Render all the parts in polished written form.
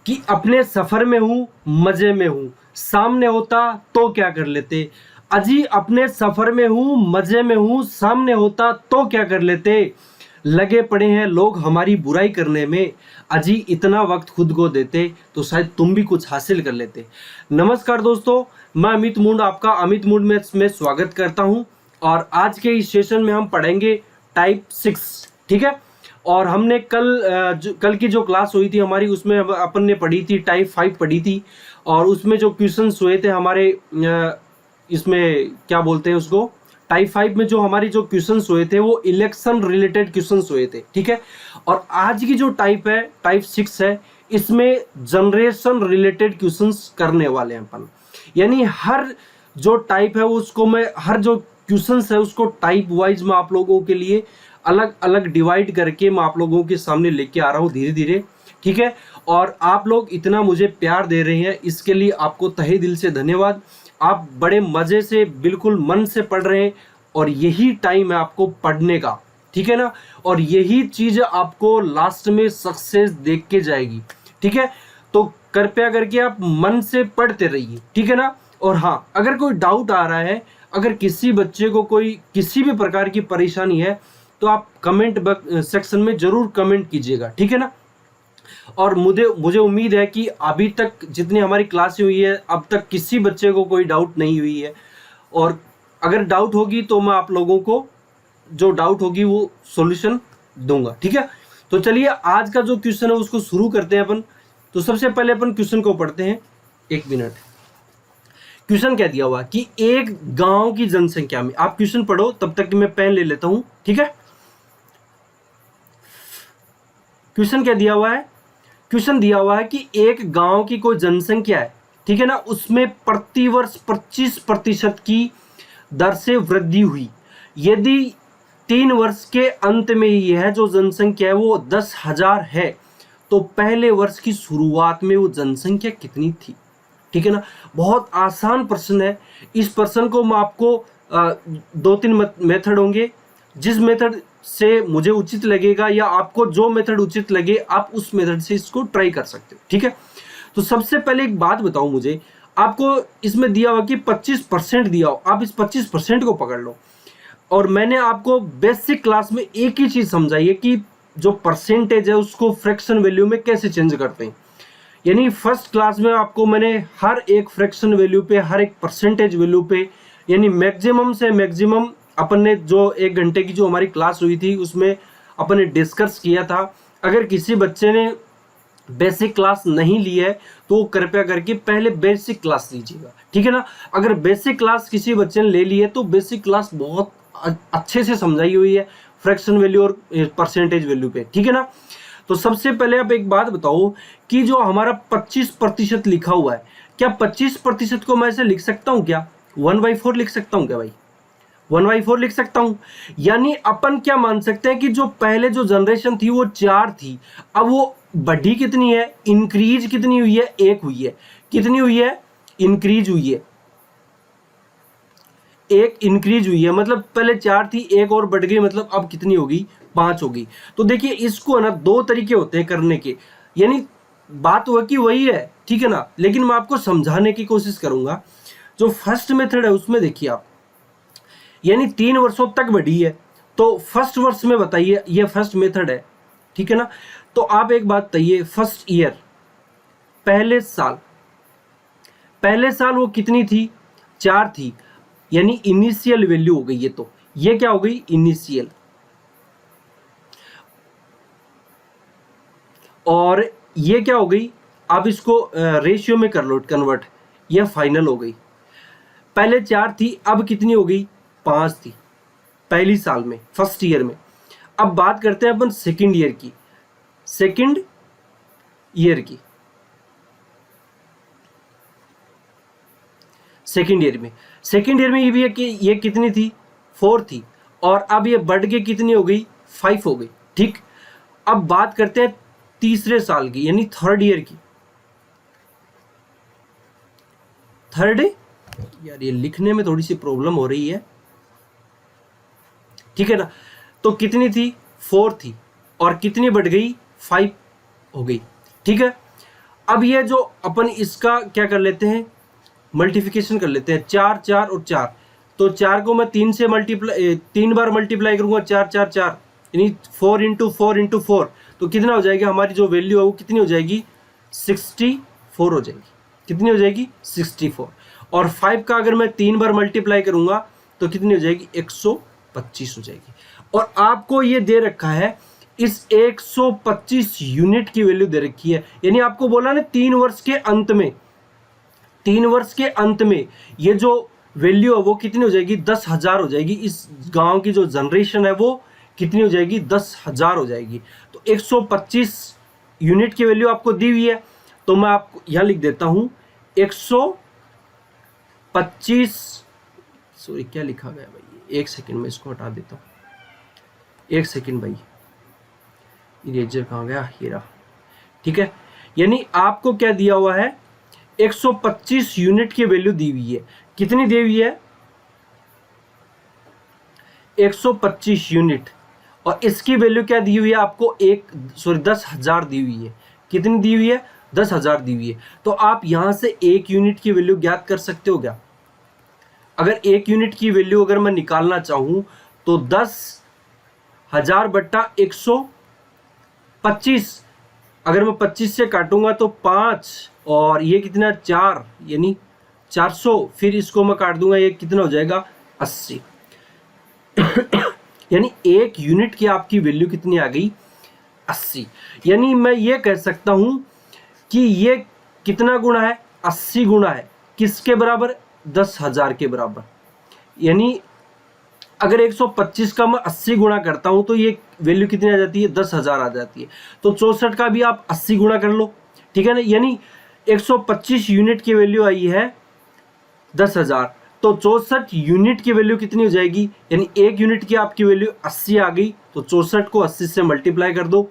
कि अपने सफर में हूँ, मजे में हूँ, सामने होता तो क्या कर लेते। अजी अपने सफर में हूँ, मजे में हूँ, सामने होता तो क्या कर लेते। लगे पड़े हैं लोग हमारी बुराई करने में, अजी इतना वक्त खुद को देते तो शायद तुम भी कुछ हासिल कर लेते। नमस्कार दोस्तों, मैं अमित मुंड, आपका अमित मुंड में स्वागत करता हूं। और आज के इस सेशन में हम पढ़ेंगे टाइप 6, ठीक है। और हमने कल की जो क्लास हुई थी हमारी, उसमें अपन ने पढ़ी थी टाइप 5 पढ़ी थी। और उसमें जो क्वेश्चंस हुए थे हमारे, इसमें क्या बोलते हैं उसको, टाइप 5 में जो हमारी जो क्वेश्चंस हुए थे वो इलेक्शन रिलेटेड क्वेश्चंस हुए थे, ठीक है। और आज की जो टाइप है, टाइप 6 है, इसमें जनरेशन रिलेटेड क्वेश्चंस करने वाले हैं अपन। यानी हर जो टाइप है उसको मैं, हर जो क्वेश्चंस है उसको टाइप वाइज मैं आप लोगों के लिए अलग अलग डिवाइड करके मैं आप लोगों के सामने लेके आ रहा हूँ धीरे धीरे, ठीक है। और आप लोग इतना मुझे प्यार दे रहे हैं, इसके लिए आपको तहे दिल से धन्यवाद। आप बड़े मजे से, बिल्कुल मन से पढ़ रहे हैं, और यही टाइम है आपको पढ़ने का, ठीक है ना। और यही चीज आपको लास्ट में सक्सेस देख के जाएगी, ठीक है। तो कृपया करके आप मन से पढ़ते रहिए, ठीक है ना। और हाँ, अगर कोई डाउट आ रहा है, अगर किसी बच्चे को कोई किसी भी प्रकार की परेशानी है, तो आप कमेंट सेक्शन में जरूर कमेंट कीजिएगा, ठीक है ना। और मुझे उम्मीद है कि अभी तक जितनी हमारी क्लासें हुई है, अब तक किसी बच्चे को कोई डाउट नहीं हुई है। और अगर डाउट होगी तो मैं आप लोगों को जो डाउट होगी वो सॉल्यूशन दूंगा, ठीक है। तो चलिए आज का जो क्वेश्चन है उसको शुरू करते हैं अपन। तो सबसे पहले अपन क्वेश्चन को पढ़ते हैं। एक मिनट, क्वेश्चन क्या दिया हुआ कि एक गांव की जनसंख्या में, आप क्वेश्चन पढ़ो तब तक मैं पेन ले लेता हूं, ठीक है। क्वेश्चन क्या दिया हुआ है, क्वेश्चन दिया हुआ है कि एक गांव की कोई जनसंख्या है, ठीक है ना, उसमें प्रतिवर्ष 25% की दर से वृद्धि हुई। यदि 3 वर्ष के अंत में यह जो जनसंख्या है वो 10,000 है, तो पहले वर्ष की शुरुआत में वो जनसंख्या कितनी थी, ठीक है ना। बहुत आसान प्रश्न है। इस प्रश्न को मैं आपको 2-3 मेथड होंगे, जिस मेथड से मुझे उचित लगेगा या आपको जो मेथड उचित लगे आप उस मेथड से इसको ट्राई कर सकते हो, ठीक है। तो सबसे पहले एक बात बताओ मुझे, आपको इसमें दिया हुआ कि 25% दिया हो, आप इस 25% को पकड़ लो। और मैंने आपको बेसिक क्लास में एक ही चीज समझाई है कि जो परसेंटेज है उसको फ्रैक्शन वैल्यू में कैसे चेंज करते हैं। यानी फर्स्ट क्लास में आपको मैंने हर एक फ्रैक्शन वैल्यू पे, हर एक परसेंटेज वैल्यू पे, यानी मैक्सिमम से मैक्सिमम अपन ने जो 1 घंटे की जो हमारी क्लास हुई थी उसमें अपन ने डिस्कस किया था। अगर किसी बच्चे ने बेसिक क्लास नहीं ली है तो कृपया करके पहले बेसिक क्लास लीजिएगा, ठीक है ना। अगर बेसिक क्लास किसी बच्चे ने ले ली है तो बेसिक क्लास बहुत अच्छे से समझाई हुई है फ्रैक्शन वैल्यू और परसेंटेज वैल्यू पे, ठीक है ना। तो सबसे पहले आप एक बात बताओ कि जो हमारा 25% लिखा हुआ है, क्या 25% को मैं ऐसे लिख सकता हूं क्या, 1/4 लिख सकता हूं क्या भाई, 1/4 लिख सकता हूं। यानी अपन क्या मान सकते हैं कि जो पहले जो जनरेशन थी वो 4 थी, अब वो बढ़ी कितनी है, इंक्रीज कितनी हुई है, 1 हुई है। कितनी हुई है, इंक्रीज हुई है, 1 इंक्रीज हुई है। मतलब पहले 4 थी, 1 और बढ़ गई, मतलब अब कितनी होगी, 5 होगी। तो देखिए इसको ना 2 तरीके होते हैं करने के, यानी बात हुआ कि वही है, ठीक है ना, लेकिन मैं आपको समझाने की कोशिश करूंगा। जो फर्स्ट मेथड है उसमें देखिए आप, यानी 3 वर्षों तक बढ़ी है, तो फर्स्ट वर्ष में बताइए, ये फर्स्ट मेथड है, ठीक है ना। तो आप एक बात बताइए, फर्स्ट ईयर, पहले साल वो कितनी थी, 4 थी, यानी इनिशियल वैल्यू हो गई ये। तो ये क्या हो गई, इनिशियल। और ये क्या हो गई, आप इसको रेशियो में कर लो कन्वर्ट, ये फाइनल हो गई। पहले 4 थी, अब कितनी हो गई, 5 थी पहली साल में, फर्स्ट ईयर में। अब बात करते हैं अपन सेकंड ईयर की, सेकंड ईयर की, सेकंड ईयर में ये भी है कि ये कितनी थी, 4 थी, और अब ये बढ़ के कितनी हो गई, 5 हो गई, ठीक। अब बात करते हैं तीसरे साल की, यानी थर्ड ईयर की। थर्ड, यार ये लिखने में थोड़ी सी प्रॉब्लम हो रही है, ठीक है ना। तो कितनी थी, 4 थी, और कितनी बढ़ गई, 5 हो गई, ठीक है। अब ये जो अपन इसका क्या कर लेते हैं, मल्टीप्लिकेशन कर लेते हैं, 4 4 और 4, तो 4 को मैं 3 से मल्टीप्लाई 3 बार मल्टीप्लाई करूंगा, 4 4 4 यानी 4 इंटू 4 इंटू 4, तो कितना हो जाएगा, हमारी जो वैल्यू है वो कितनी हो जाएगी, 64 हो जाएगी। कितनी हो जाएगी, 64। और 5 का अगर मैं 3 बार मल्टीप्लाई करूंगा तो कितनी हो जाएगी, 125 हो जाएगी। और आपको ये दे रखा है, इस 125 यूनिट की वैल्यू दे रखी है, यानी आपको बोला ना 3 वर्ष के अंत में, 3 वर्ष के अंत में ये जो वैल्यू है वो कितनी हो जाएगी, 10,000 हो जाएगी। इस गांव की जो जनरेशन है वो कितनी हो जाएगी, 10,000 हो जाएगी। तो 125 यूनिट की वैल्यू आपको दी हुई है, तो मैं आपको यहां लिख देता हूं 125, सॉरी क्या लिखा गया भाई, एक सेकंड में इसको हटा देता हूं, एक सेकंड भाई, इरेजर कहाँ गया, ये रहा। ठीक है, यानी आपको क्या दिया हुआ है, 125 यूनिट की वैल्यू दी हुई है। कितनी दी हुई है, 125 यूनिट, और इसकी वैल्यू क्या दी हुई है आपको, 10,000 दी हुई है। कितनी दी हुई है, 10,000 दी हुई है। तो आप यहां से 1 यूनिट की वैल्यू ज्ञात कर सकते हो क्या। अगर 1 यूनिट की वैल्यू अगर मैं निकालना चाहूं तो 10,000 बट्टा 125, अगर मैं 25 से काटूंगा तो 5, और ये कितना 4, यानी 400, फिर इसको मैं काट दूंगा, ये कितना हो जाएगा, 80। यानी 1 यूनिट की आपकी वैल्यू कितनी आ गई, 80। यानी मैं ये कह सकता हूं कि ये कितना गुना है, 80 गुना है, किसके बराबर, 10,000 के बराबर। यानी अगर 125 का मैं 80 गुना करता हूं तो ये वैल्यू कितनी आ जाती है, 10,000 आ जाती है। तो 64 का भी आप 80 गुना कर लो, ठीक है ना। यानी 125 यूनिट की वैल्यू आई है 10,000, तो 64 यूनिट की वैल्यू कितनी हो जाएगी, यानी 1 यूनिट की आपकी वैल्यू 80 आ गई, तो 64 को 80 से मल्टीप्लाई कर दो,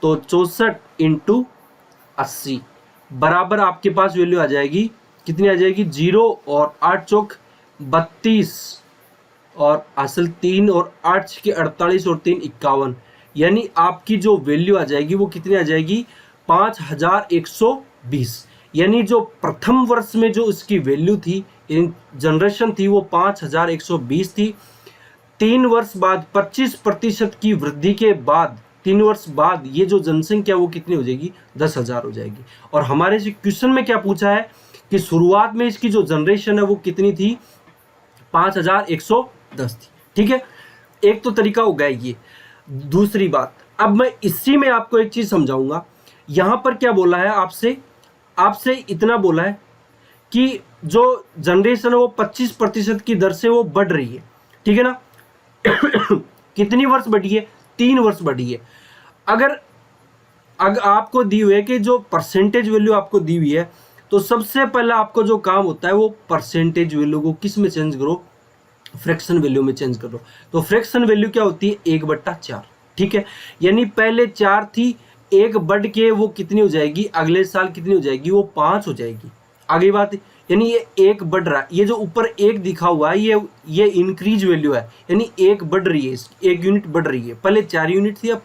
तो 64 इंटू 80 बराबर आपके पास वैल्यू आ जाएगी, कितनी आ जाएगी, 0 और 8 चौक 32, और असल 3 और 8 के 48 और 3 51, यानी आपकी जो वैल्यू आ जाएगी वो कितनी आ जाएगी, 5,120। यानी जो प्रथम वर्ष में जो इसकी वैल्यू थी, जनरेशन थी, वो 5,120 थी। 3 वर्ष बाद 25% की वृद्धि के बाद, 3 वर्ष बाद ये जो जनसंख्या वो कितनी हो जाएगी, 10,000 हो जाएगी। और हमारे जो क्वेश्चन में क्या पूछा है कि शुरुआत में इसकी जो जनरेशन है वो कितनी थी, 5,110 थी। ठीक है, एक तो तरीका हो गया ये। दूसरी बात, अब मैं इसी में आपको एक चीज समझाऊंगा। यहां पर क्या बोला है आपसे इतना बोला है कि जो जनरेशन है वो 25% की दर से वो बढ़ रही है, ठीक है ना। कितनी वर्ष बढ़ी है, 3 वर्ष बढ़ी है। अगर आपको दी हुई है कि जो परसेंटेज वैल्यू आपको दी हुई है, तो सबसे पहला आपको जो काम होता है वो परसेंटेज वैल्यू को किस में चेंज करो, फ्रैक्शन वैल्यू में चेंज कर दो। तो फ्रैक्शन वैल्यू क्या होती है, 1/4। ठीक है, यानी पहले 4 थी, 1 बढ़ के वो कितनी हो जाएगी, अगले साल कितनी हो जाएगी, वो 5 हो जाएगी। आगे बात, यानी ये 1 बढ़ रहा है, ये जो ऊपर 1 दिखा हुआ है ये इंक्रीज वैल्यू है, यानी 1 बढ़ रही है, 1 यूनिट बढ़ रही है। पहले 4 यूनिट थी, अब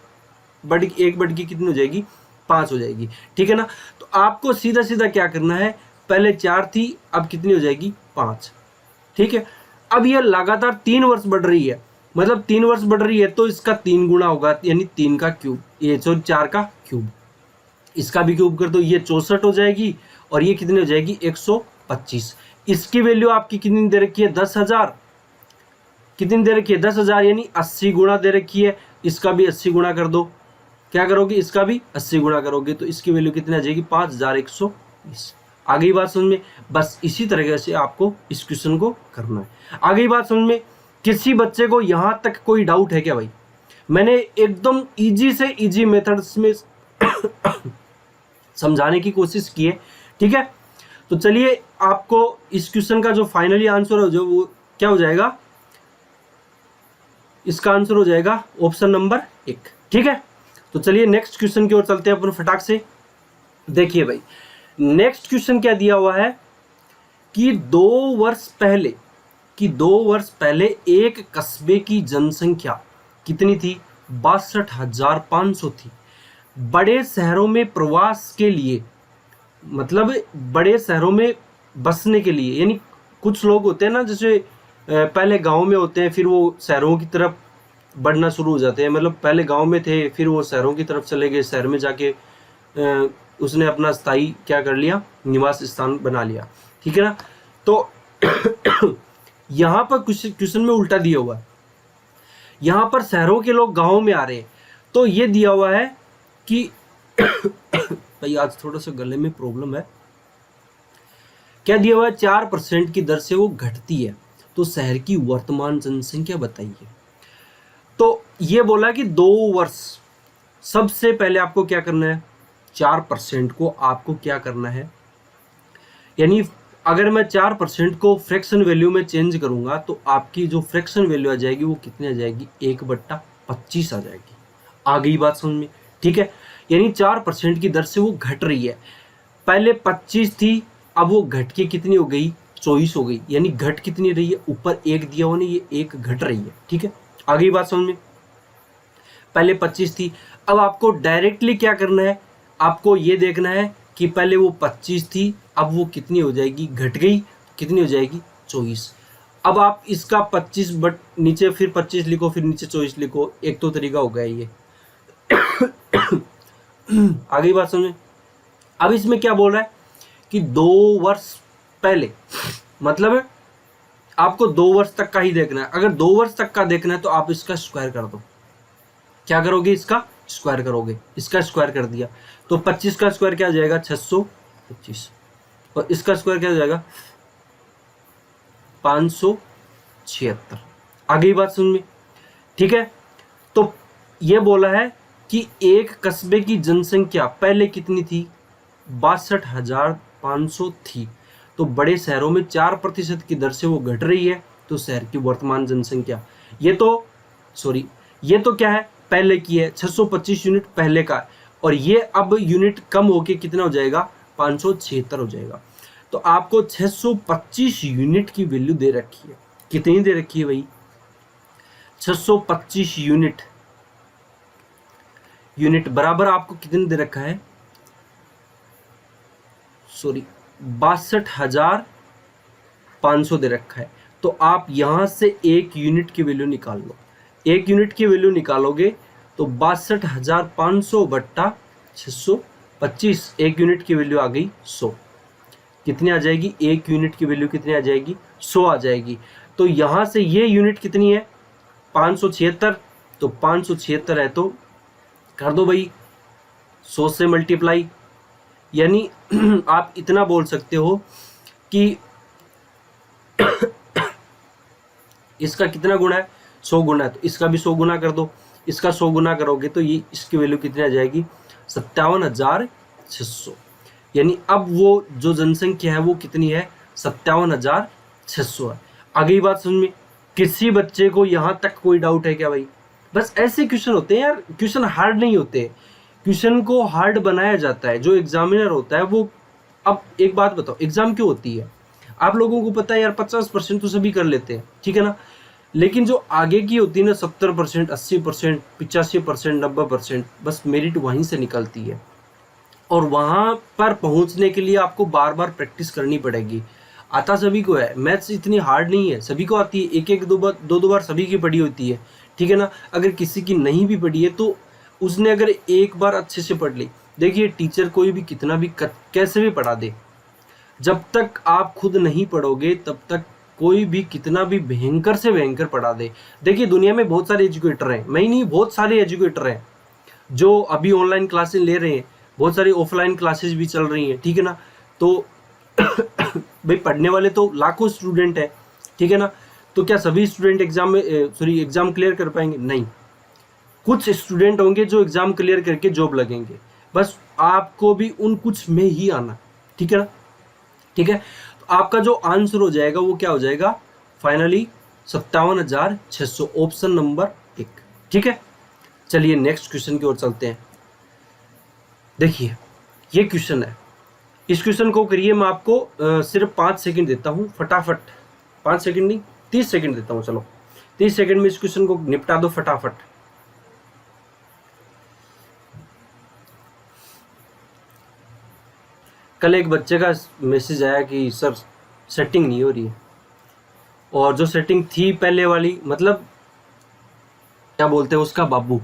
1 बढ़ के कितनी हो जाएगी, 5 हो जाएगी। ठीक है ना। तो आपको सीधा सीधा क्या करना है, पहले 4 थी, अब कितनी हो जाएगी, 5। ठीक है, अब ये लगातार 3 वर्ष बढ़ रही है, मतलब 3 वर्ष बढ़ रही है तो इसका 3 गुना होगा, यानी 3 का क्यूब, ये 4 का क्यूब, इसका भी क्यूब कर दो, ये 64 हो जाएगी, और ये कितनी हो जाएगी, 125। इसकी वैल्यू आपकी कितनी दे रखी है, 10,000। कितनी दे रखी है, 10,000, यानी 80 गुना दे रखी है। इसका भी 80 गुना कर दो, क्या करोगे, इसका भी 80 गुना करोगे तो इसकी वैल्यू कितनी आ जाएगी, 5,120। आगे बात समझ में, बस इसी तरीके से आपको इस क्वेश्चन को करना है। आगे बात समझ में, किसी बच्चे को यहां तक कोई डाउट है क्या भाई। मैंने एकदम इजी से इजी मेथड्स में समझाने की कोशिश की है, ठीक है। तो चलिए, आपको इस क्वेश्चन का जो फाइनली आंसर हो, जो वो क्या हो जाएगा, इसका आंसर हो जाएगा ऑप्शन नंबर 1। ठीक है, तो चलिए नेक्स्ट क्वेश्चन की ओर चलते हैं अपन फटाक से। देखिए भाई, नेक्स्ट क्वेश्चन क्या दिया हुआ है कि 2 वर्ष पहले एक कस्बे की जनसंख्या कितनी थी, 62,500 थी। बड़े शहरों में प्रवास के लिए मतलब बड़े शहरों में बसने के लिए, यानी कुछ लोग होते हैं ना जैसे पहले गांव में होते हैं, फिर वो शहरों की तरफ बढ़ना शुरू हो जाते हैं। मतलब पहले गांव में थे, फिर वो शहरों की तरफ चले गए, शहर में जाके उसने अपना स्थायी क्या कर लिया, निवास स्थान बना लिया। ठीक है ना। तो यहाँ पर क्वेश्चन में उल्टा दिया हुआ है, यहाँ पर शहरों के लोग गांवों में आ रहे हैं। तो ये दिया हुआ है कि भाई आज थोड़ा सा गले में प्रॉब्लम है। क्या दिया हुआ है, 4% की दर से वो घटती है, तो शहर की वर्तमान जनसंख्या बताइए। तो ये बोला कि 2 वर्ष, सबसे पहले आपको क्या करना है, 4% को आपको क्या करना है, यानी अगर मैं 4% को फ्रैक्शन वैल्यू में चेंज करूंगा तो आपकी जो फ्रैक्शन वैल्यू आ जाएगी वो कितनी आ जाएगी, 1/25 आ जाएगी। आ गई बात समझ में। ठीक है, यानी 4% की दर से वो घट रही है। पहले 25 थी, अब वो घट के कितनी हो गई, 24 हो गई। यानी घट कितनी रही है, ऊपर 1 दिया हुआ, ये 1 घट रही है। ठीक है, आ गई बात समझ में। पहले 25 थी, अब आपको डायरेक्टली क्या करना है, आपको ये देखना है कि पहले वो 25 थी, अब वो कितनी हो जाएगी, घट गई, कितनी हो जाएगी, 24। अब आप इसका 25 बट नीचे फिर 25 लिखो, फिर नीचे 24 लिखो, एक तो तरीका हो गया ये। आ गई बात समझ। अब इसमें क्या बोल रहा है कि 2 वर्ष पहले, मतलब आपको 2 वर्ष तक का ही देखना है। अगर 2 वर्ष तक का देखना है तो आप इसका स्क्वायर कर दो। क्या करोगे, इसका स्क्वायर करोगे, इसका स्क्वायर कर दिया तो 25 का स्क्वायर क्या आ जाएगा, 625, और इसका स्क्वायर क्या आ जाएगा, 576। आ गई बात समझ में। ठीक है, तो ये बोला है कि एक कस्बे की जनसंख्या पहले कितनी थी, 62,500 थी, तो बड़े शहरों में 4% की दर से वो घट रही है, तो शहर की वर्तमान जनसंख्या, ये तो क्या है, पहले की है, 625 यूनिट पहले का है, और ये अब यूनिट कम होके कितना हो जाएगा, 576 हो जाएगा। तो आपको 625 यूनिट की वैल्यू दे रखी है। कितनी दे रखी है भाई, 625 यूनिट बराबर आपको कितने दे रखा है, 62,500 दे रखा है। तो आप यहां से 1 यूनिट की वैल्यू निकाल लो। 1 यूनिट की वैल्यू निकालोगे तो 62,500 बट्टा 625, 1 यूनिट की वैल्यू आ गई 100। कितनी आ जाएगी, 1 यूनिट की वैल्यू कितनी आ जाएगी, 100 आ जाएगी। तो यहां से ये यूनिट कितनी है, 576, तो 576 है तो कर दो भाई 100 से मल्टीप्लाई। यानी आप इतना बोल सकते हो कि इसका कितना गुना है, 100 गुना है, तो इसका भी 100 गुना कर दो। इसका 100 गुना करोगे तो ये इसकी वैल्यू कितनी आ जाएगी, 57,600। यानी अब वो जो जनसंख्या है वो कितनी है, 57,600 है। आ गई बात समझ में। किसी बच्चे को यहाँ तक कोई डाउट है क्या भाई? बस ऐसे क्वेश्चन होते हैं यार, क्वेश्चन हार्ड नहीं होते, क्वेश्चन को हार्ड बनाया जाता है। जो एग्जामिनर होता है वो, अब एक बात बताओ, एग्जाम क्यों होती है? आप लोगों को पता है यार, 50% तो सभी कर लेते हैं, ठीक है ना, लेकिन जो आगे की होती है ना, 70%, 80%, 85%, 90%, बस मेरिट वहीं से निकलती है। और वहां पर पहुंचने के लिए आपको बार बार प्रैक्टिस करनी पड़ेगी। आता सभी को है, मैथ्स इतनी हार्ड नहीं है, सभी को आती है, एक एक दो बार सभी की पढ़ी होती है, ठीक है ना। अगर किसी की नहीं भी पढ़ी है तो उसने अगर एक बार अच्छे से पढ़ ली, देखिए टीचर कोई भी कितना भी कैसे भी पढ़ा दे, जब तक आप खुद नहीं पढ़ोगे तब तक कोई भी कितना भी भयंकर से भयंकर पढ़ा दे। देखिए दुनिया में बहुत सारे एजुकेटर हैं, मैं ही नहीं, बहुत सारे एजुकेटर हैं जो अभी ऑनलाइन क्लासेस ले रहे हैं, बहुत सारी ऑफलाइन क्लासेस भी चल रही हैं, ठीक है ना। तो भाई पढ़ने वाले तो लाखों स्टूडेंट हैं, ठीक है ना। तो क्या सभी स्टूडेंट एग्जाम क्लियर कर पाएंगे? नहीं, कुछ स्टूडेंट होंगे जो एग्जाम क्लियर करके जॉब लगेंगे, बस आपको भी उन कुछ में ही आना, ठीक है ना। ठीक है, तो आपका जो आंसर हो जाएगा वो क्या हो जाएगा फाइनली, 57,600, ऑप्शन नंबर 1, ठीक है। चलिए नेक्स्ट क्वेश्चन की ओर चलते हैं। देखिए ये क्वेश्चन है, इस क्वेश्चन को करिए, मैं आपको सिर्फ 5 सेकंड देता हूं, फटाफट, 5 सेकंड नहीं 30 सेकंड देता हूं, चलो 30 सेकंड में इस क्वेश्चन को निपटा दो फटाफट। कल एक बच्चे का मैसेज आया कि सर सेटिंग नहीं हो रही है, और जो सेटिंग थी पहले वाली, मतलब क्या बोलते हैं उसका बाबू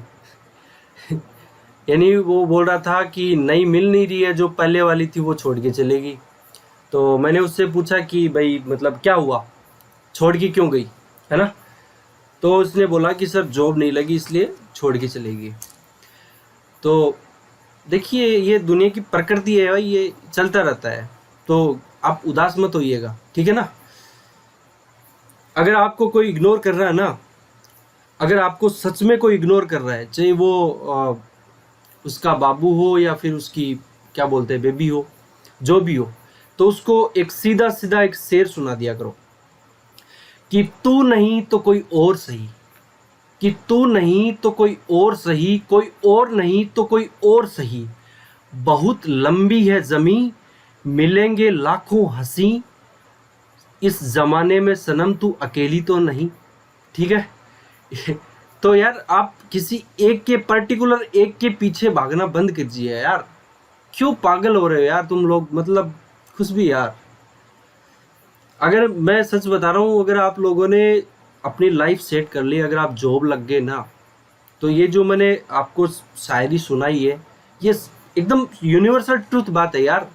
यानी वो बोल रहा था कि नई मिल नहीं रही है, जो पहले वाली थी वो छोड़ के चलेगी। तो मैंने उससे पूछा कि भाई मतलब क्या हुआ, छोड़ के क्यों गई, है ना। तो उसने बोला कि सर जॉब नहीं लगी इसलिए छोड़ के चलेगी। तो देखिए ये दुनिया की प्रकृति है भाई, ये चलता रहता है, तो आप उदास मत होइएगा, ठीक है ना। अगर आपको कोई इग्नोर कर रहा है ना, अगर आपको सच में कोई इग्नोर कर रहा है, चाहे वो उसका बाबू हो या फिर उसकी क्या बोलते हैं बेबी हो, जो भी हो, तो उसको एक सीधा सीधा एक शेर सुना दिया करो कि तू नहीं तो कोई और सही, कि तू नहीं तो कोई और सही, कोई और नहीं तो कोई और सही, बहुत लंबी है ज़मीं, मिलेंगे लाखों हंसी, इस ज़माने में सनम तू अकेली तो नहीं, ठीक है तो यार आप किसी एक के पर्टिकुलर एक के पीछे भागना बंद कीजिए यार, क्यों पागल हो रहे हो यार तुम लोग, मतलब कुछ भी यार। अगर मैं सच बता रहा हूँ, अगर आप लोगों ने अपनी लाइफ सेट कर ली, अगर आप जॉब लग गए ना, तो ये जो मैंने आपको शायरी सुनाई है ये एकदम यूनिवर्सल ट्रूथ बात है यार।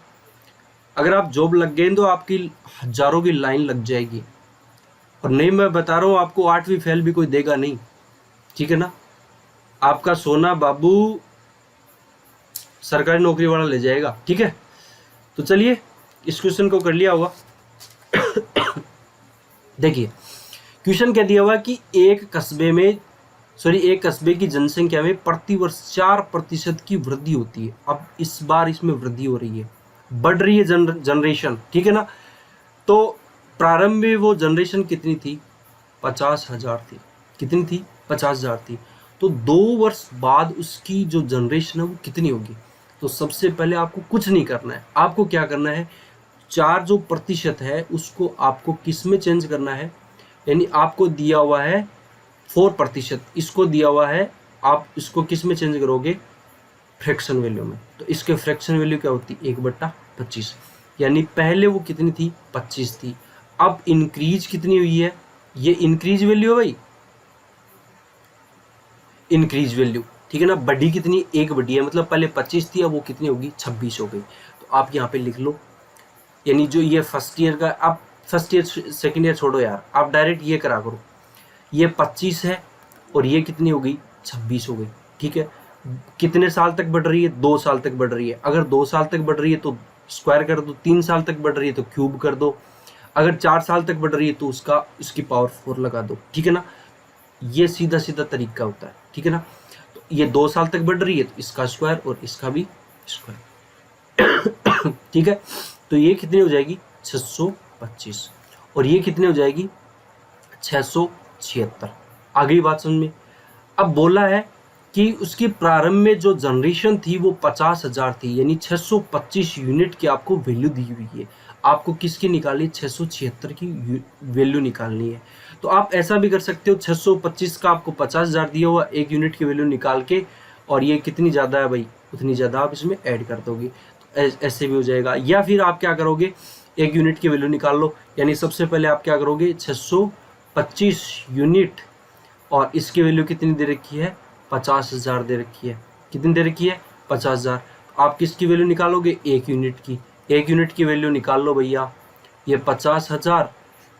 अगर आप जॉब लग गए तो आपकी हजारों की लाइन लग जाएगी, और नहीं मैं बता रहा हूँ आपको 8वीं फेल भी कोई देगा नहीं, ठीक है ना। आपका सोना बाबू सरकारी नौकरी वाला ले जाएगा, ठीक है। तो चलिए इस क्वेश्चन को कर लिया होगा देखिए क्वेश्चन क्या दिया हुआ कि एक कस्बे की जनसंख्या में प्रतिवर्ष 4% की वृद्धि होती है। अब इस बार इसमें वृद्धि हो रही है, बढ़ रही है जनरेशन, ठीक है ना। तो प्रारंभ में वो जनरेशन कितनी थी, 50,000 थी। कितनी थी, 50,000 थी। तो 2 वर्ष बाद उसकी जो जनरेशन है वो कितनी होगी। तो सबसे पहले आपको कुछ नहीं करना है, आपको क्या करना है, 4 जो प्रतिशत है उसको आपको किस में चेंज करना है, यानी आपको दिया हुआ है 4%, इसको दिया हुआ है, आप इसको किस में चेंज करोगे, फ्रैक्शन वैल्यू में। तो इसके फ्रैक्शन वैल्यू क्या होती है, 1/25, यानी पहले वो कितनी थी, 25 थी। अब इंक्रीज कितनी हुई है, ये इंक्रीज वैल्यू है भाई, इंक्रीज वैल्यू, ठीक है ना। बढ़ी कितनी, 1 बढ़ी है, मतलब पहले 25 थी, अब वो कितनी होगी, 26 हो गई। तो आप यहाँ पे लिख लो, यानी जो ये फर्स्ट ईयर का, आप फर्स्ट ईयर सेकेंड ईयर छोड़ो यार, आप डायरेक्ट ये करा करो, ये 25 है और ये कितनी हो गई, 26 हो गई, ठीक है। कितने साल तक बढ़ रही है, 2 साल तक बढ़ रही है। अगर 2 साल तक बढ़ रही है तो स्क्वायर कर दो, 3 साल तक बढ़ रही है तो क्यूब कर दो, अगर 4 साल तक बढ़ रही है तो उसकी पावर 4 लगा दो, ठीक है ना। ये सीधा सीधा तरीका होता है, ठीक है ना। तो ये 2 साल तक बढ़ रही है तो इसका स्क्वायर और इसका भी स्क्वायर ठीक है। तो ये कितनी हो जाएगी, 625, और ये कितनी हो जाएगी, 676। आ गई बात समझ में। अब बोला है कि उसकी प्रारंभ में जो जनरेशन थी वो 50,000 थी, यानी 625 यूनिट की आपको वैल्यू दी हुई है। आपको किसकी निकालनी, 676 की वैल्यू निकालनी है। तो आप ऐसा भी कर सकते हो, 625 का आपको 50,000 दिया हुआ, 1 यूनिट की वैल्यू निकाल के, और ये कितनी ज़्यादा है भाई, उतनी ज़्यादा आप इसमें ऐड कर दोगे, तो ऐसे भी हो जाएगा। या फिर आप क्या करोगे, 1 यूनिट की वैल्यू निकाल लो, यानी सबसे पहले आप क्या करोगे, 625 यूनिट, और इसकी वैल्यू कितनी दे रखी है, 50,000 दे रखी है। कितनी दे रखी है, 50,000। आप किसकी वैल्यू निकालोगे, 1 यूनिट की। 1 यूनिट की वैल्यू निकाल लो भैया, ये 50,000,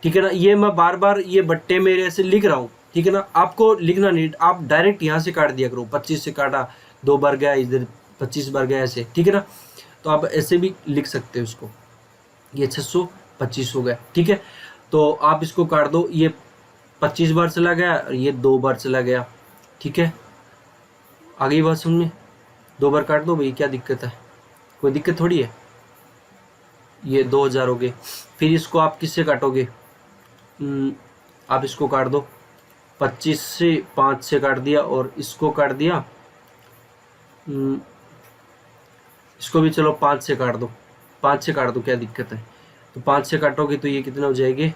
ठीक है ना। ये मैं बार बार ये बट्टे मेरे ऐसे लिख रहा हूँ, ठीक है ना। आपको लिखना नहीं, आप डायरेक्ट यहाँ से काट दिया करो, 25 से काटा, 2 बार गया इधर, 25 बार गया, ऐसे, ठीक है ना। तो आप ऐसे भी लिख सकते हो इसको, ये 625 हो गया, ठीक है। तो आप इसको काट दो, ये 25 बार चला गया और ये 2 बार चला गया, ठीक है। आ गई बात समझ में, 2 बार काट दो भाई, क्या दिक्कत है, कोई दिक्कत थोड़ी है। ये 2000 हो गए। फिर इसको आप किससे काटोगे, आप इसको काट दो, 25 से 5 से काट दिया, और इसको काट दिया, इसको भी चलो 5 से काट दो, 5 से काट दो, क्या दिक्कत है। तो 5 से काटोगे तो ये कितना हो जाएंगे,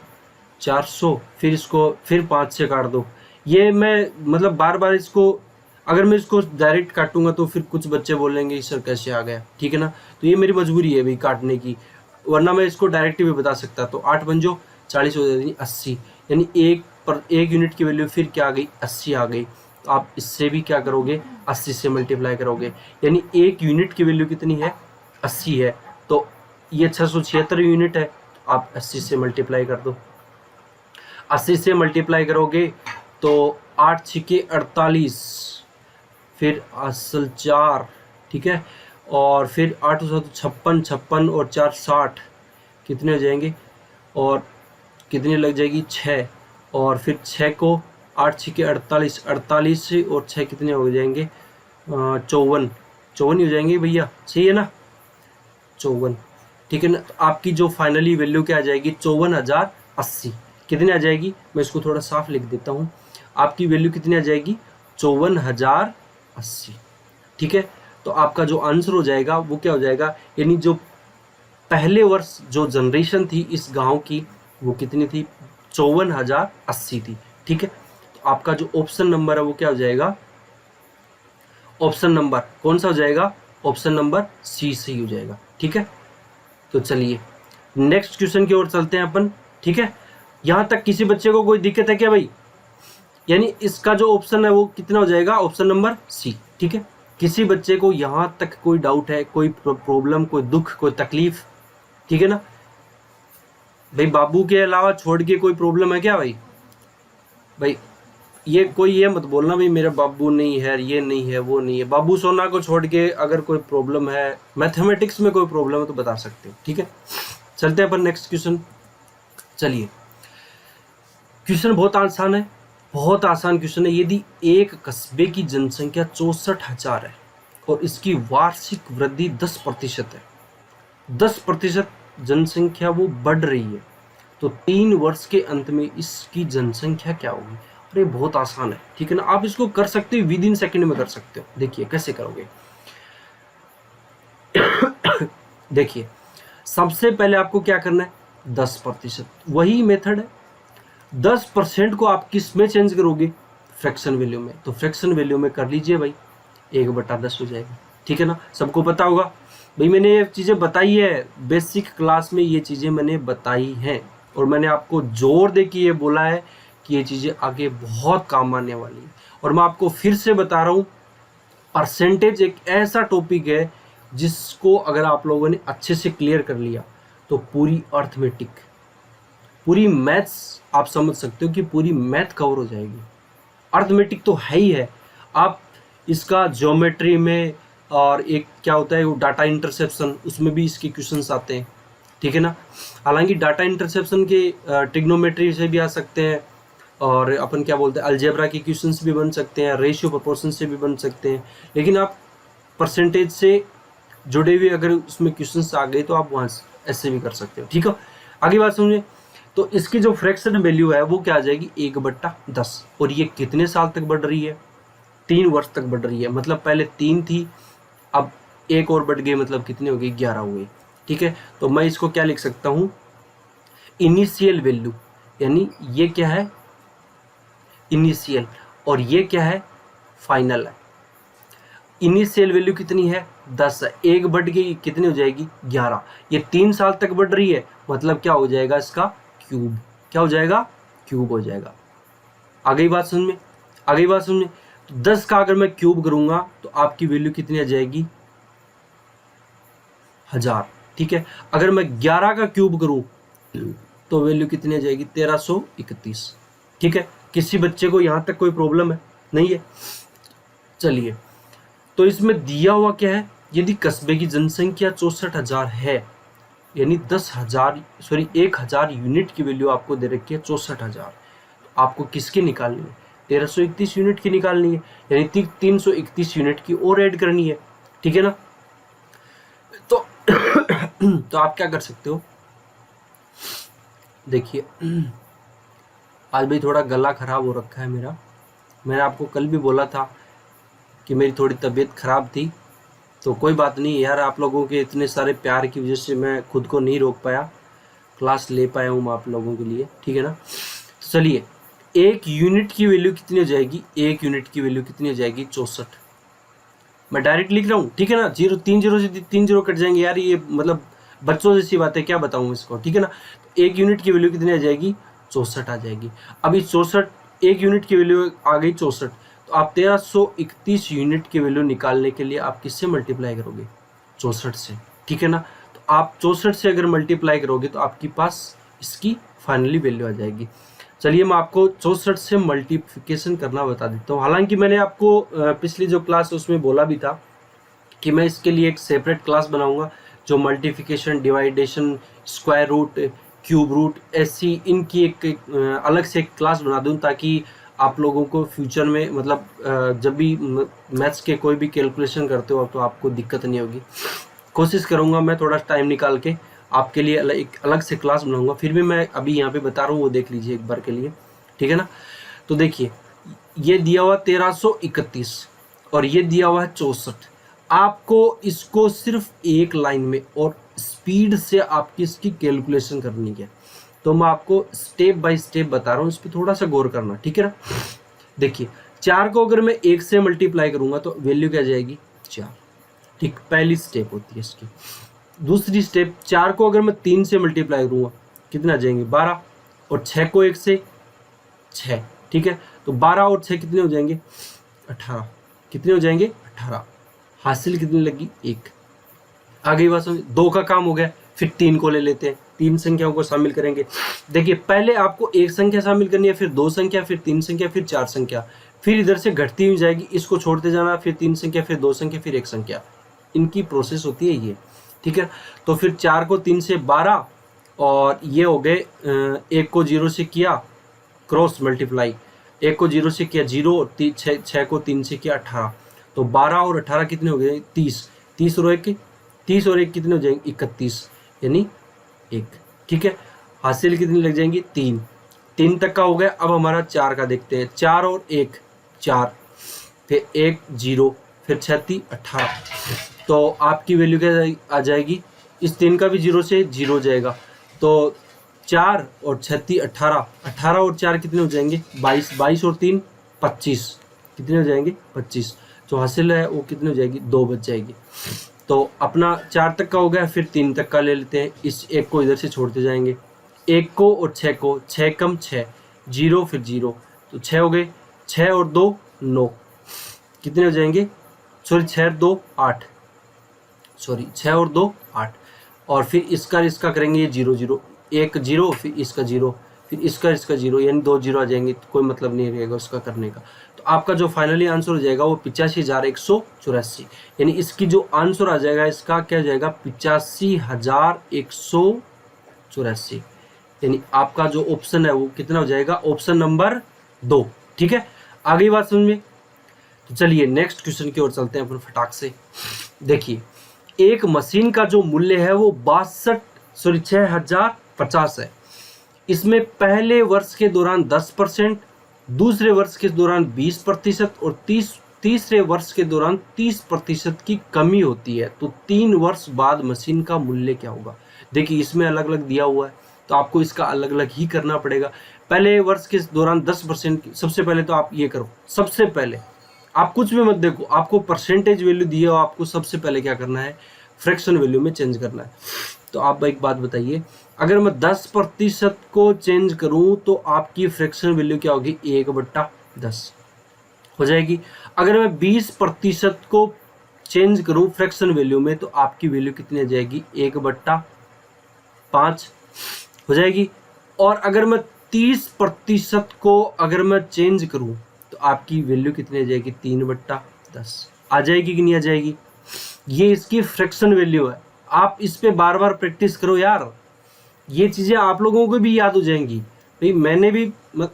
400। फिर इसको फिर 5 से काट दो। ये मैं मतलब बार बार इसको अगर मैं इसको डायरेक्ट काटूंगा तो फिर कुछ बच्चे बोलेंगे सर कैसे आ गया, ठीक है ना। तो ये मेरी मजबूरी है भाई काटने की, वरना मैं इसको डायरेक्ट भी बता सकता। तो 8 पंजो 40 हो जाती 80, यानी एक यूनिट की वैल्यू फिर क्या आ गई 80 आ गई। तो आप इससे भी क्या करोगे 80 से मल्टीप्लाई करोगे, यानी एक यूनिट की वैल्यू कितनी है 80 है। तो ये 676 यूनिट है, तो आप 80 से मल्टीप्लाई कर दो। 80 से मल्टीप्लाई करोगे तो 8 छिके 48, फिर असल 4, ठीक है, और फिर 8 56 56 और 4 60, कितने हो जाएंगे, और कितनी लग जाएगी 6, और फिर 6 को 8 छिके 48, 48 से और 6 कितने हो जाएंगे 54, 54 ही हो जाएंगे भैया, सही है ना 54, ठीक है ना। तो आपकी जो फाइनली वैल्यू क्या आ जाएगी 54,080, कितनी आ जाएगी, मैं इसको थोड़ा साफ लिख देता हूँ, आपकी वैल्यू कितनी आ जाएगी 54,080, ठीक है। तो आपका जो आंसर हो जाएगा वो क्या हो जाएगा, यानी जो पहले वर्ष जो जनरेशन थी इस गांव की वो कितनी थी 54,080 थी, ठीक है। तो आपका जो ऑप्शन नंबर है वो क्या हो जाएगा, ऑप्शन नंबर कौन सा हो जाएगा, ऑप्शन नंबर सी सही हो जाएगा, ठीक है। तो चलिए नेक्स्ट क्वेश्चन की ओर चलते हैं अपन, ठीक है। यहां तक किसी बच्चे को कोई दिक्कत है क्या भाई, यानी इसका जो ऑप्शन है वो कितना हो जाएगा, ऑप्शन नंबर सी, ठीक है। किसी बच्चे को यहां तक कोई डाउट है, कोई प्रॉब्लम, कोई दुख, कोई तकलीफ, ठीक है ना भाई, बाबू के अलावा छोड़ के कोई प्रॉब्लम है क्या भाई, भाई ये कोई ये मत बोलना भाई मेरा बाबू नहीं है, ये नहीं है, वो नहीं है। बाबू सोना को छोड़ के अगर कोई प्रॉब्लम है, मैथमेटिक्स में कोई प्रॉब्लम है तो बता सकते हो, ठीक है। चलते हैं अपन नेक्स्ट क्वेश्चन। चलिए क्वेश्चन बहुत आसान है, बहुत आसान क्वेश्चन है। यदि एक कस्बे की जनसंख्या 64,000 है और इसकी वार्षिक वृद्धि 10% है, 10% जनसंख्या वो बढ़ रही है, तो 3 वर्ष के अंत में इसकी जनसंख्या क्या होगी। अरे बहुत आसान है, ठीक है ना, आप इसको कर सकते हो, विद इन सेकेंड में कर सकते हो। देखिए कैसे करोगे देखिए सबसे पहले आपको क्या करना है 10%, वही मेथड है। 10% को आप किस में चेंज करोगे, फ्रैक्शन वैल्यू में। तो फ्रैक्शन वैल्यू में कर लीजिए भाई, 1/10 हो जाएगा, ठीक है ना। सबको पता होगा भाई, मैंने ये चीज़ें बताई है बेसिक क्लास में, ये चीज़ें मैंने बताई हैं और मैंने आपको जोर दे के ये बोला है कि ये चीज़ें आगे बहुत काम आने वाली है। और मैं आपको फिर से बता रहा हूँ, परसेंटेज एक ऐसा टॉपिक है जिसको अगर आप लोगों ने अच्छे से क्लियर कर लिया तो पूरी अर्थमेटिक, पूरी मैथ्स आप समझ सकते हो कि पूरी मैथ कवर हो जाएगी। अर्थमेटिक तो है ही है, आप इसका ज्योमेट्री में, और एक क्या होता है वो डाटा इंटरसेप्शन, उसमें भी इसके क्वेश्चंस आते हैं, ठीक है ना। हालांकि डाटा इंटरसेप्शन के ट्रिग्नोमेट्री से भी आ सकते हैं, और अपन क्या बोलते हैं अलजेब्रा के क्वेश्चंस भी बन सकते हैं, रेशियो प्रोपोर्शन से भी बन सकते हैं। लेकिन आप परसेंटेज से जुड़े हुए अगर उसमें क्वेश्चंस आ गए तो आप वहाँ ऐसे भी कर सकते हो, ठीक है। आगे बात समझे, तो इसकी जो फ्रैक्शन वैल्यू है वो क्या आ जाएगी 1/10, और ये कितने साल तक बढ़ रही है, 3 वर्ष तक बढ़ रही है। मतलब पहले 3 थी, अब 1 और बढ़ गई, मतलब कितनी हो गई 11 हो गई, ठीक है। तो मैं इसको क्या लिख सकता हूँ, इनिशियल वैल्यू, यानी ये क्या है इनिशियल और ये क्या है फाइनल है। इनिशियल वैल्यू कितनी है 10 है, 1 बढ़ गई कितनी हो जाएगी 11, ये 3 साल तक बढ़ रही है, मतलब क्या हो जाएगा इसका क्यूब, क्या हो जाएगा क्यूब हो जाएगा। आगे बात समझ में, आगे बात समझ में। तो 10 का अगर मैं क्यूब करूंगा तो आपकी वैल्यू कितनी आ जाएगी 1000, ठीक है। अगर मैं 11 का क्यूब करूं तो वैल्यू कितनी आ जाएगी 1331, ठीक है। किसी बच्चे को यहां तक कोई प्रॉब्लम है नहीं है। चलिए तो इसमें दिया हुआ क्या है, यदि कस्बे की जनसंख्या 64,000 है, यानी 1000 यूनिट की वैल्यू आपको दे रखी है 64,000, तो आपको किसकी निकालनी है 1331 यूनिट की निकालनी है, यानी 331 यूनिट की और ऐड करनी है, ठीक है ना। तो तो आप क्या कर सकते हो, देखिए आज भाई थोड़ा गला खराब हो रखा है मेरा, मैंने आपको कल भी बोला था कि मेरी थोड़ी तबीयत खराब थी, तो कोई बात नहीं यार, आप लोगों के इतने सारे प्यार की वजह से मैं खुद को नहीं रोक पाया, क्लास ले पाया हूँ मैं आप लोगों के लिए, ठीक है ना। तो चलिए एक यूनिट की वैल्यू कितनी हो जाएगी, एक यूनिट की वैल्यू कितनी हो जाएगी 64। मैं डायरेक्ट लिख रहा हूँ, ठीक है ना, 3 जीरो से 3 जीरो कट जाएंगे यार, ये मतलब बच्चों जैसी बात है, क्या बताऊँ इसको, ठीक है ना। एक यूनिट की वैल्यू कितनी आ जाएगी, 64 आ जाएगी। अभी 64, एक यूनिट की वैल्यू आ गई 64, तो आप 1331 यूनिट की वैल्यू निकालने के लिए आप किससे मल्टीप्लाई करोगे, 64 से, ठीक है ना। तो आप 64 से अगर मल्टीप्लाई करोगे तो आपके पास इसकी फाइनली वैल्यू आ जाएगी। चलिए मैं आपको 64 से मल्टीप्लिकेशन करना बता देता हूँ। हालांकि मैंने आपको पिछली जो क्लास है उसमें बोला भी था कि मैं इसके लिए एक सेपरेट क्लास बनाऊंगा जो multiplication, डिवाइडेशन, square root, cube root, ऐसी इनकी एक अलग से एक क्लास बना दूं, ताकि आप लोगों को फ्यूचर में मतलब जब भी मैथ्स के कोई भी कैलकुलेशन करते हो तो आपको दिक्कत नहीं होगी। कोशिश करूंगा मैं थोड़ा टाइम निकाल के आपके लिए एक अलग से क्लास बनाऊंगा। फिर भी मैं अभी यहाँ पे बता रहा हूँ, वो देख लीजिए एक बार के लिए, ठीक है ना। तो देखिए ये दिया हुआ 1331 और ये दिया हुआ है 64। आपको इसको सिर्फ एक लाइन में और स्पीड से आपकी इसकी कैलकुलेशन करनी है। तो मैं आपको स्टेप बाय स्टेप बता रहा हूँ, इस पर थोड़ा सा गौर करना, ठीक है ना। देखिए 4 को अगर मैं 1 से मल्टीप्लाई करूंगा तो वैल्यू क्या जाएगी, 4, ठीक, पहली स्टेप होती है इसकी। दूसरी स्टेप, 4 को अगर मैं 3 से मल्टीप्लाई करूंगा कितना आ जाएंगे, 12, और 6 को 1 से 6, ठीक है। तो 12 और 6 कितने हो जाएंगे, 18, कितने हो जाएंगे 18। हासिल कितनी लगी, 1। आ गई बात समझ, 2 का काम हो गया। फिर 3 को ले लेते हैं, 3 संख्याओं को शामिल करेंगे। देखिए पहले आपको एक संख्या शामिल करनी है, फिर 2 संख्या, फिर 3 संख्या, फिर 4 संख्या, फिर इधर से घटती हुई जाएगी, इसको छोड़ते जाना, फिर 3 संख्या, फिर 2 संख्या, फिर 1 संख्या। इनकी प्रोसेस होती है ये, ठीक है। तो फिर 4 को 3 से 12, और ये हो गए 1 को 0 से किया क्रॉस मल्टीप्लाई, 1 को 0 से किया 0, और 6 को 3 से किया 18। तो 12 और 18 कितने हो गए, 30, 30 और 1 कितने हो जाएंगे, 31, यानी 1, ठीक है। हासिल कितनी लग जाएंगी, 3, 3 तक का हो गया। अब हमारा 4 का देखते हैं, 4 और 1 4, फिर 1 0, फिर 36 18। तो आपकी वैल्यू क्या आ जाएगी, इस 3 का भी 0 से 0 जाएगा, तो 4 और 36 18, 18 और 4 कितने हो जाएंगे, 22, 22 और 3 25, कितने हो जाएंगे 25। जो हासिल है वो कितनी हो जाएगी, 2 बच जाएगी। तो अपना 4 तक का हो गया, फिर 3 तक का ले लेते हैं, इस 1 को इधर से छोड़ते जाएंगे, 1 को और 6 को, 6 कम 6, 0 फिर 0, तो 6 हो गए, 6 और 2 9, कितने हो जाएंगे, सॉरी 6 और 2 8, सॉरी 6 और 2 8, और फिर इसका करेंगे ये 0 0, 1 0, फिर इसका 0, फिर इसका 0, यानी 2 0 आ जाएंगे, तो कोई मतलब नहीं रहेगा उसका करने का। तो आपका जो फाइनली आंसर हो जाएगा वो 85,184, यानी इसकी जो आंसर आ जाएगा इसका क्या जाएगा, 85,184, यानी आपका जो ऑप्शन है वो कितना हो जाएगा, ऑप्शन नंबर 2, ठीक है। आ गई बात समझ में। तो चलिए नेक्स्ट क्वेश्चन की ओर चलते हैं अपन फटाक से। देखिए एक मशीन का जो मूल्य है वो 6050 है। इसमें पहले वर्ष के दौरान 10%, दूसरे वर्ष के दौरान 20% और तीसरे वर्ष के दौरान 30% की कमी होती है। तो 3 वर्ष बाद मशीन का मूल्य क्या होगा। देखिए इसमें अलग अलग दिया हुआ है, तो आपको इसका अलग अलग ही करना पड़ेगा। पहले वर्ष के दौरान 10%, सबसे पहले तो आप ये करो, सबसे पहले आप कुछ भी मत देखो, आपको परसेंटेज वैल्यू दी है, आपको सबसे पहले क्या करना है, फ्रैक्शन वैल्यू में चेंज करना है। तो आप एक बात बताइए, अगर मैं 10% को चेंज करूं तो आपकी फ्रैक्शन वैल्यू क्या होगी, 1/10 हो जाएगी। अगर मैं 20% को चेंज करूं फ्रैक्शन वैल्यू में तो आपकी वैल्यू कितनी आ जाएगी, 1/5 हो जाएगी। और अगर मैं 30% को अगर मैं चेंज करूं तो आपकी वैल्यू कितनी आ जाएगी, 3/10 आ जाएगी कि नहीं आ जाएगी। ये इसकी फ्रैक्शन वैल्यू है। आप इस पे बार बार प्रैक्टिस करो यार, ये चीज़ें आप लोगों को भी याद हो जाएंगी। भाई मैंने भी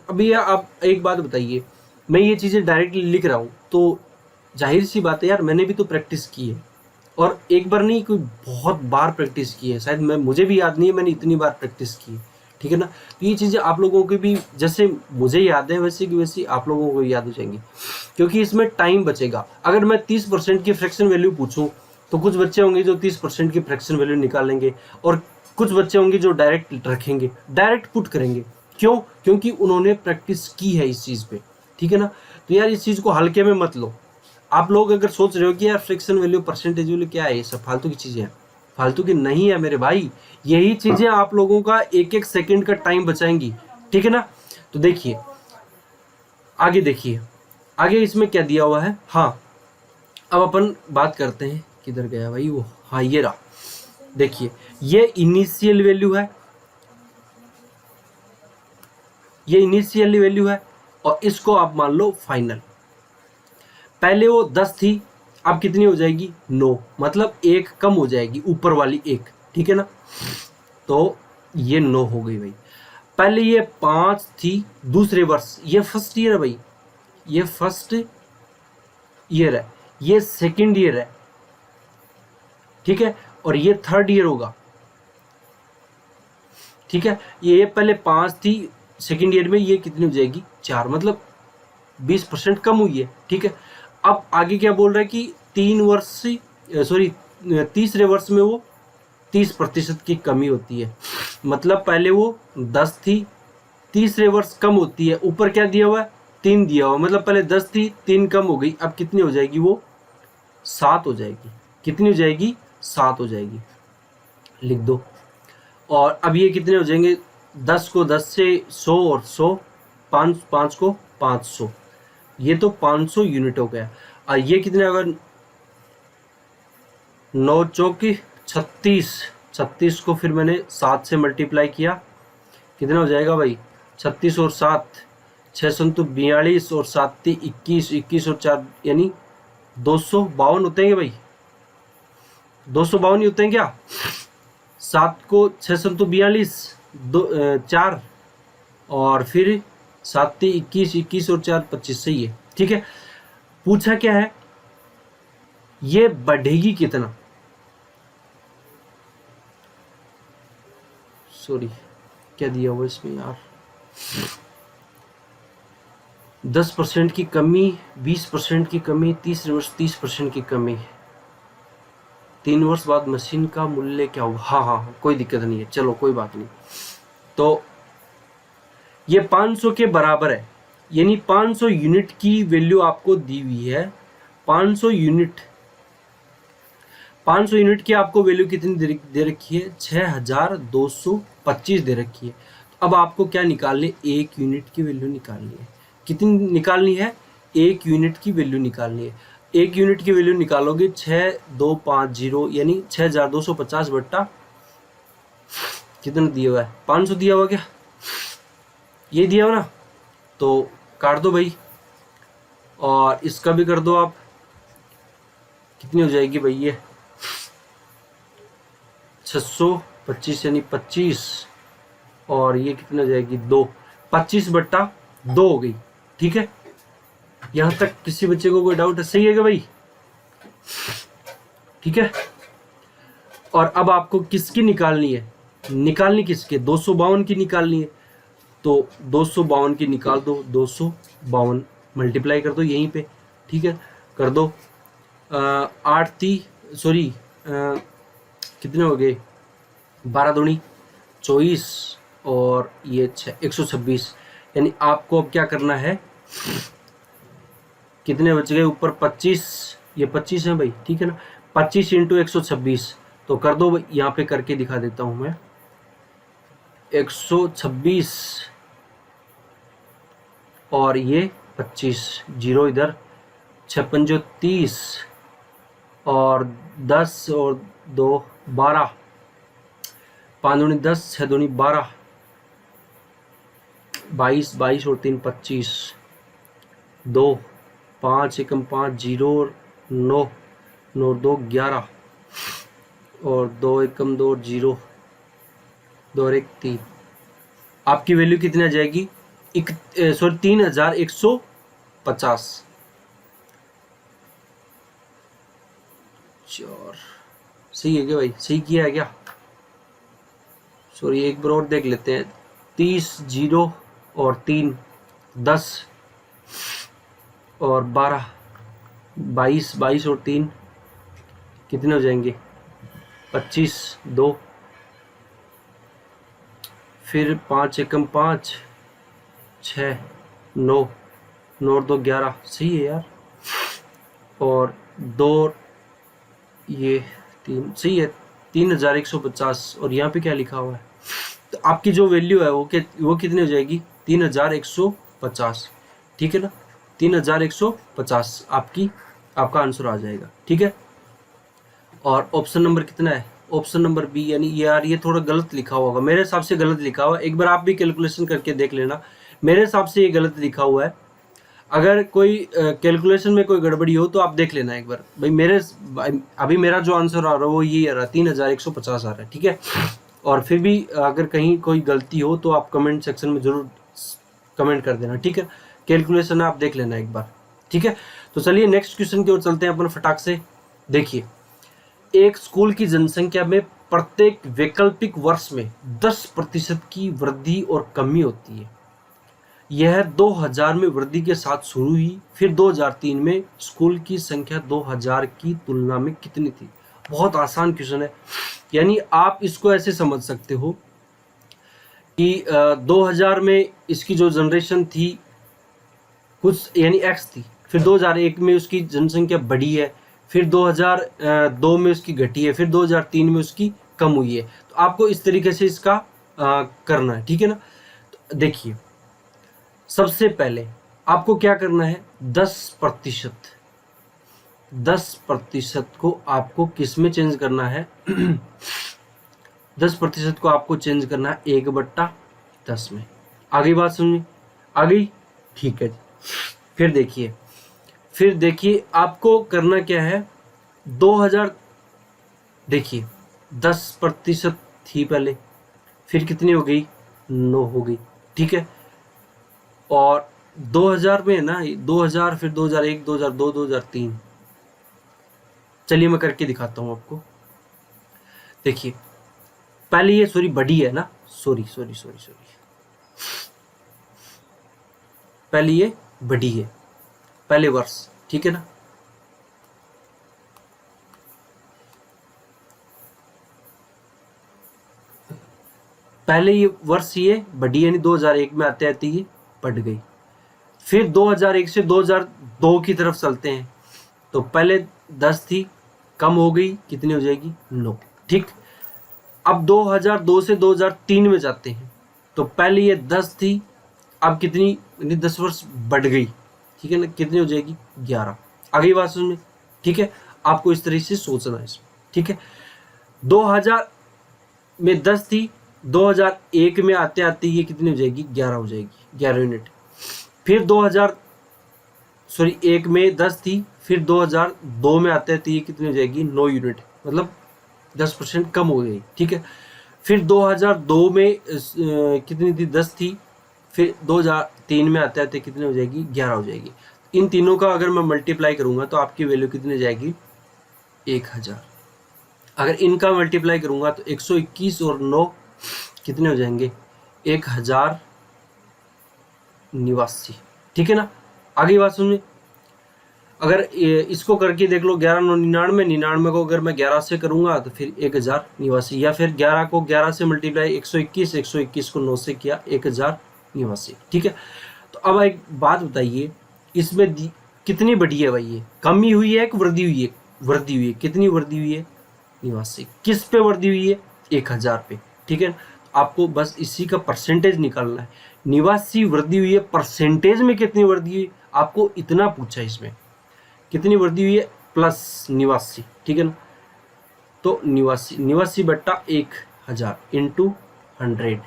अभी, आप एक बात बताइए, मैं ये चीज़ें डायरेक्टली लिख रहा हूँ तो जाहिर सी बात है यार, मैंने भी तो प्रैक्टिस की है, और एक बार नहीं, कोई बहुत बार प्रैक्टिस की है। शायद मुझे भी याद नहीं है मैंने इतनी बार प्रैक्टिस की है, ठीक है ना। तो ये चीज़ें आप लोगों की भी जैसे मुझे याद है वैसे की वैसी आप लोगों को याद हो जाएंगी, क्योंकि इसमें टाइम बचेगा। अगर मैं 30% की फ्रैक्शन वैल्यू पूछूं तो कुछ बच्चे होंगे जो 30% की फ्रैक्शन वैल्यू निकालेंगे, और कुछ बच्चे होंगे जो डायरेक्ट रखेंगे, डायरेक्ट पुट करेंगे। क्यों? क्योंकि उन्होंने प्रैक्टिस की है इस चीज़ पे, ठीक है ना। तो यार इस चीज़ को हल्के में मत लो। आप लोग अगर सोच रहे हो कि यार फ्रिक्शन वैल्यू, परसेंटेज वैल्यू क्या है, ये सब फालतू की चीज़ें हैं, फालतू की नहीं है मेरे भाई। यही चीज़ें आप लोगों का एक एक सेकंड का टाइम बचाएंगी, ठीक है ना। तो देखिए आगे, देखिए आगे इसमें क्या दिया हुआ है। हाँ, अब अपन बात करते हैं, किधर गया भाई वो, हाँ ये रहा। देखिए ये इनिशियल वैल्यू है, ये इनिशियल वैल्यू है, और इसको आप मान लो फाइनल। पहले वो 10 थी, अब कितनी हो जाएगी 9, मतलब एक कम हो जाएगी ऊपर वाली एक, ठीक है ना। तो ये 9 हो गई भाई। पहले ये 5 थी दूसरे वर्ष, ये फर्स्ट ईयर है भाई, ये फर्स्ट ईयर है, ये सेकंड ईयर है, ठीक है, और ये थर्ड ईयर होगा, ठीक है। ये पहले 5 थी, सेकंड ईयर में ये कितनी हो जाएगी 4, मतलब 20% कम हुई है, ठीक है। अब आगे क्या बोल रहा है कि 3 वर्ष से, सॉरी तीसरे वर्ष में वो 30% की कमी होती है, मतलब पहले वो 10 थी, तीसरे वर्ष कम होती है, ऊपर क्या दिया हुआ है 3 दिया हुआ, मतलब पहले 10 थी 3 कम हो गई, अब कितनी हो जाएगी वो 7 हो जाएगी, कितनी हो जाएगी 7 हो जाएगी, लिख दो। और अब ये कितने हो जाएंगे, 10 को 10 से 100 और 100, 5 को 500, ये तो 500 यूनिट हो गया। और ये कितने, अगर 9 चौकी 36, 36 को फिर मैंने 7 से मल्टीप्लाई किया, कितना हो जाएगा भाई 36 और 7, 6 तो 42 और 7 21, 21 और 4 यानी 252 होते हैं भाई, 252 ही होते हैं क्या। 7 को 6 तो 42, 4 और फिर 7 21, 21 और 4 25, सही है, ठीक है। पूछा क्या है, ये बढ़ेगी कितना, सॉरी क्या दिया हुआ इसमें यार, 10% की कमी, 20% की कमी, तीसरे वर्ष 30% की कमी, 3 वर्ष बाद मशीन का मूल्य क्या होगा। हाँ हाँ कोई दिक्कत नहीं है, चलो कोई बात नहीं। तो ये 500 के बराबर है, यानी 500 यूनिट की वैल्यू आपको दी हुई है। 500 यूनिट, 500 यूनिट की आपको वैल्यू कितनी दे रखी है, 6225 दे रखी है। तो अब आपको क्या निकालनी, एक यूनिट की वैल्यू निकालनी है। कितनी निकालनी है, एक यूनिट की वैल्यू निकालनी है। एक यूनिट की वैल्यू निकालोगे 6250, यानी 6250 बट्टा कितना दिया हुआ है, 500 दिया हुआ क्या, ये दिया हुआ ना, तो काट दो भाई, और इसका भी कर दो आप, कितनी हो जाएगी भाई ये 625 यानी 25, और ये कितनी हो जाएगी 2, 25 बट्टा 2 हो गई, ठीक है। यहां तक किसी बच्चे को कोई डाउट है, सही है क्या भाई, ठीक है। और अब आपको किसकी निकालनी है, निकालनी किसके, 252 की निकालनी है, तो 252 की निकाल दो, 252 मल्टीप्लाई कर दो यहीं पे, ठीक है, कर दो। 8 थी, सॉरी कितने हो गए, 12 दूनी 24 और ये 126, यानी आपको अब क्या करना है, कितने बच गए ऊपर 25, ये 25 है भाई, ठीक है ना, 25 इंटू 126, तो कर दो यहाँ पे करके दिखा देता हूं मैं, 126 और ये 25, जीरो इधर, 56 30 और 10 और 2 12, 5 दूनी 10, 6 दूनी 12, 22, 22 और 3 25, 2 5 एकम 5 जीरो, 9 9 2 11 और 2 एकम 2 जीरो, 2 और 1 3, आपकी वैल्यू कितनी आ जाएगी, सॉरी 3150, 4, सही है क्या भाई, सही किया है क्या, सॉरी एक बार और देख लेते हैं, 30 जीरो और 3 10 और 12, 22 22 और 3 कितने हो जाएंगे 25, 2 फिर 5 एकम 5 6 9 9 और 2 11 सही है यार, और 2 ये 3 सही है, 3150। और यहाँ पे क्या लिखा हुआ है, तो आपकी जो वैल्यू है वो कितनी हो जाएगी, 3150, ठीक है ना, 3150 आपका आंसर आ जाएगा, ठीक है। और ऑप्शन नंबर कितना है, ऑप्शन नंबर बी, यानी यार ये थोड़ा गलत लिखा होगा, मेरे हिसाब से गलत लिखा हुआ है, एक बार आप भी कैलकुलेशन करके देख लेना, मेरे हिसाब से ये गलत लिखा हुआ है। अगर कोई कैलकुलेशन में कोई गड़बड़ी हो तो आप देख लेना एक बार भाई, अभी मेरा जो आंसर आ रहा है वो ये आ रहा है, 3150 आ रहा है, ठीक है। और फिर भी अगर कहीं कोई गलती हो तो आप कमेंट सेक्शन में जरूर कमेंट कर देना, ठीक है। कैलकुलेशन आप देख लेना एक बार, ठीक है। तो चलिए नेक्स्ट क्वेश्चन की ओर चलते हैं अपन फटाक से। देखिए, एक स्कूल की जनसंख्या में प्रत्येक वैकल्पिक वर्ष में 10% की वृद्धि और कमी होती है। यह 2000 में वृद्धि के साथ शुरू हुई, फिर 2003 में स्कूल की संख्या 2000 की तुलना में कितनी थी। बहुत आसान क्वेश्चन है, यानी आप इसको ऐसे समझ सकते हो कि 2000 में इसकी जो जनरेशन थी कुछ यानी x थी, फिर 2001 में उसकी जनसंख्या बढ़ी है, फिर 2002 में उसकी घटी है, फिर 2003 में उसकी कम हुई है। तो आपको इस तरीके से इसका करना है, ठीक है ना। तो देखिए, सबसे पहले आपको क्या करना है, 10% को आपको किस में चेंज करना है 10% को आपको चेंज करना है 1/10 में। आगे बात समझिए, आ गई, ठीक है। फिर देखिए आपको करना क्या है, 2000 देखिए 10% थी पहले, फिर कितनी हो गई, 9 हो गई, ठीक है। और 2000 में ना 2000, फिर 2001, 2002, 2003, चलिए मैं करके दिखाता हूं आपको। देखिए पहले ये सॉरी बड़ी है ना, सॉरी पहले ये बड़ी है, पहले वर्ष, ठीक है ना। पहले ये वर्ष ये बड़ी, यानी 2001 में आते आते ये बढ़ गई। फिर 2001 से 2002 की तरफ चलते हैं, तो पहले 10 थी, कम हो गई, कितनी हो जाएगी, 9, ठीक। अब 2002 से 2003 में जाते हैं, तो पहले ये 10 थी, अब कितनी, 10 वर्ष बढ़ गई, ठीक है ना, कितनी हो जाएगी, 11। आगे बात सुन में, ठीक है। आपको इस तरीके से सोचना है इसमें, ठीक है। 2000 में 10 थी, 2001 में आते आते ये कितनी हो जाएगी, 11 हो जाएगी, 11 यूनिट। फिर 1 में 10 थी, फिर 2002 में आते आते ये कितनी हो जाएगी, 9 यूनिट, मतलब 10% कम हो गई, ठीक है। फिर 2002 में कितनी थी, 10 थी, फिर 2003 में आते आते कितनी हो जाएगी, 11 हो जाएगी। इन तीनों का अगर मैं मल्टीप्लाई करूंगा तो आपकी वैल्यू कितनी हो जाएगी, 1000। अगर इनका मल्टीप्लाई करूंगा तो 121 और 9 कितने हो जाएंगे, 1089, ठीक है ना। आगे बात सुनिए, अगर इसको करके देख लो, 11 9 99, 99 को अगर मैं 11 से करूंगा तो फिर 1089, या फिर 11 को 11 से मल्टीप्लाई 121, 121 को 9 से किया, 1089, ठीक है। तो अब एक बात बताइए, इसमें कितनी बढ़ी है भाई, ये कमी हुई है कि वृद्धि हुई है, वृद्धि हुई है। कितनी वृद्धि हुई है, 89। किस पे वृद्धि हुई है, 1000 पे, ठीक है। आपको बस इसी का परसेंटेज निकालना है, 89 वृद्धि हुई है, परसेंटेज में कितनी वृद्धि हुई, आपको इतना पूछा इसमें, कितनी वृद्धि हुई है, प्लस 89, ठीक है ना। तो 89 बट्टा 1000 इंटू 100।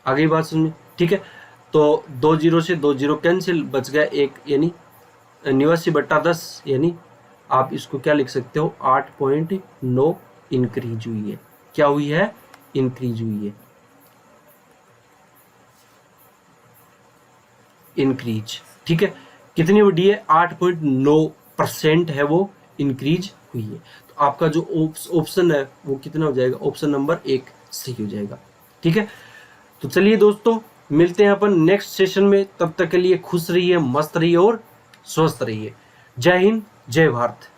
आगे बात सुनिए, ठीक है। तो 2 0 से 2 0 कैंसिल, बच गया 1, यानी 89 बट्टा 10, यानी आप इसको क्या लिख सकते हो, 8.9 इंक्रीज हुई है। क्या हुई है, इंक्रीज हुई है, इंक्रीज, ठीक है। कितनी बढ़ी है, 8.9% है वो इंक्रीज हुई है। तो आपका जो ऑप्शन है वो कितना हो जाएगा, ऑप्शन नंबर 1 सही हो जाएगा, ठीक है। तो चलिए दोस्तों, मिलते हैं अपन नेक्स्ट सेशन में, तब तक के लिए खुश रहिए, मस्त रहिए और स्वस्थ रहिए। जय हिंद, जय भारत।